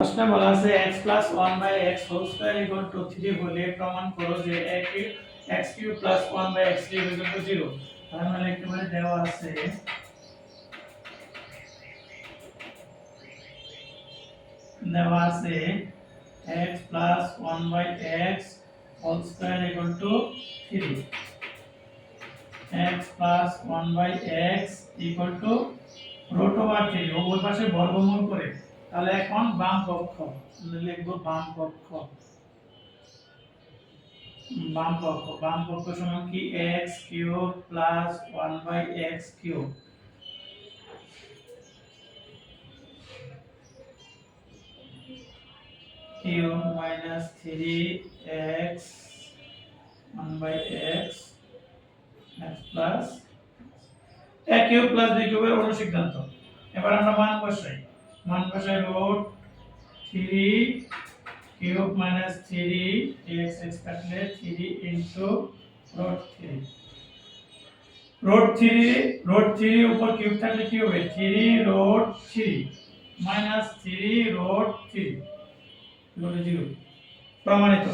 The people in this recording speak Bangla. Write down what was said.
প্রশ্নে বলা আছে x plus 1 by x whole square equal to 3 হলে প্রমাণ করো যে x cube plus 1 by x cube equal to 0। তাহলে আমরা লিখতে পারি দেওয়া আছে x plus 1 by x whole square equal to 3, x plus 1 by x equal to root over 3 উভয় পাশে বর্গমূল করে। তাহলে এখন বাম পক্ষ লিখব, বাম পক্ষ সমান কি x cube plus 1 by x cube cube minus 3x 1 by x plus a cube plus b কিউবের অনুসিদ্ধান্ত। এবার আমরা মান বসাই root 3 cube minus 3 x x কাটলে 3 ইনটু রুট 3 উপর কিউব থাকলে কি হবে 3 রুট 3 মাইনাস 3 রুট 3 0 প্রমাণিত।